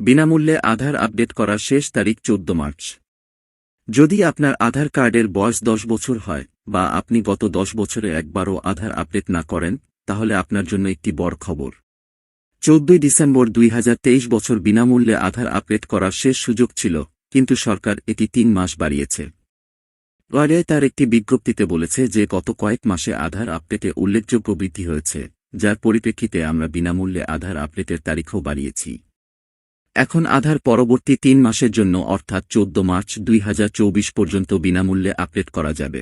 বিনামূল্যে আধার আপডেট করার শেষ তারিখ 14 মার্চ। যদি আপনার আধার কার্ডের বয়স 10 বছর হয় বা আপনি গত 10 বছরে একবারও আধার আপডেট না করেন, তাহলে আপনার জন্য একটি বড় খবর। 14 ডিসেম্বর 2023 বছর বিনামূল্যে আধার আপডেট করার শেষ সুযোগ ছিল, কিন্তু সরকার এটি 3 মাস বাড়িয়েছে। ওয়াইডাই তার একটি বিজ্ঞপ্তিতে বলেছে যে গত কয়েক মাসে আধার আপডেটে উল্লেখযোগ্য বৃদ্ধি হয়েছে, যার পরিপ্রেক্ষিতে আমরা বিনামূল্যে আধার আপডেটের তারিখও বাড়িয়েছি। এখন আধার পরবর্তী 3 মাসের জন্য অর্থাৎ 14 মার্চ 2024 পর্যন্ত বিনামূল্যে আপডেট করা যাবে।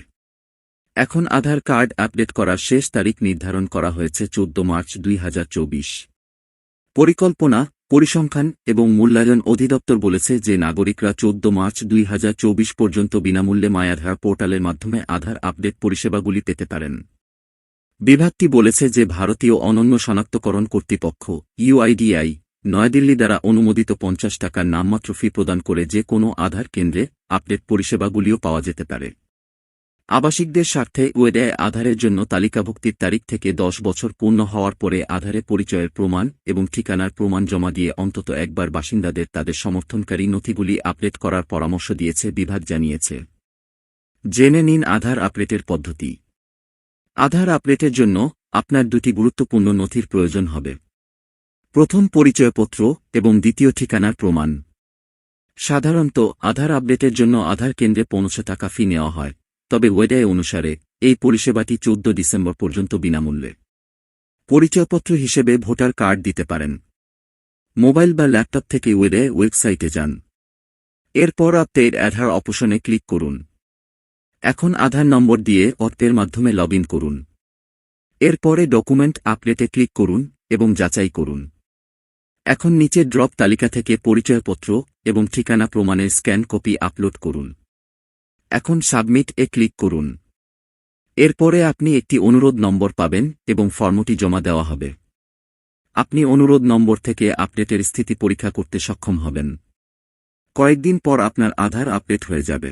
এখন আধার কার্ড আপডেট করার শেষ তারিখ নির্ধারণ করা হয়েছে 14 মার্চ 2024। পরিকল্পনা, পরিসংখ্যান এবং মূল্যায়ন অধিদপ্তর বলেছে যে নাগরিকরা 14 মার্চ 2024 পর্যন্ত বিনামূল্যে মাই আধার পোর্টালের মাধ্যমে আধার আপডেট পরিষেবাগুলি পেতে পারেন। বিভাগটি বলেছে যে ভারতীয় অনন্য শনাক্তকরণ কর্তৃপক্ষ ইউআইডিআই নয়াদিল্লি দ্বারা অনুমোদিত 50 টাকার নামমাত্র ফি প্রদান করে যে কোনো আধার কেন্দ্রে আপডেট পরিষেবাগুলিও পাওয়া যেতে পারে। আবাসিকদের স্বার্থে ওয়েডায় আধারের জন্য তালিকাভুক্তির তারিখ থেকে 10 বছর পূর্ণ হওয়ার পরে আধারে পরিচয়ের প্রমাণ এবং ঠিকানার প্রমাণ জমা দিয়ে অন্তত একবার বাসিন্দাদের তাদের সমর্থনকারী নথিগুলি আপডেট করার পরামর্শ দিয়েছে বিভাগ জানিয়েছে। জেনে নিন আধার আপডেটের পদ্ধতি। আধার আপডেটের জন্য আপনার দুটি গুরুত্বপূর্ণ নথির প্রয়োজন হবে। প্রথম পরিচয়পত্র এবং দ্বিতীয় ঠিকানার প্রমাণ। সাধারণত আধার আপডেটের জন্য আধার কেন্দ্রে 15 টাকা ফি নেওয়া হয়, তবে ওয়েডায় অনুসারে এই পরিষেবাটি 14 ডিসেম্বর পর্যন্ত বিনামূল্যে। পরিচয়পত্র হিসেবে ভোটার কার্ড দিতে পারেন। মোবাইল বা ল্যাপটপ থেকে ওয়েডায় ওয়েবসাইটে যান। এরপর আপডেট আধার অপশনে ক্লিক করুন। এখন আধার নম্বর দিয়ে অর্থের মাধ্যমে লগ ইন করুন। এরপরে ডকুমেন্ট আপডেটে ক্লিক করুন এবং যাচাই করুন। এখন নিচের ড্রপ তালিকা থেকে পরিচয়পত্র এবং ঠিকানা প্রমাণের স্ক্যান কপি আপলোড করুন। এখন সাবমিট এ ক্লিক করুন। এরপরে আপনি একটি অনুরোধ নম্বর পাবেন এবং ফর্মটি জমা দেওয়া হবে। আপনি অনুরোধ নম্বর থেকে আপডেটের স্থিতি পরীক্ষা করতে সক্ষম হবেন। কয়েকদিন পর আপনার আধার আপডেট হয়ে যাবে।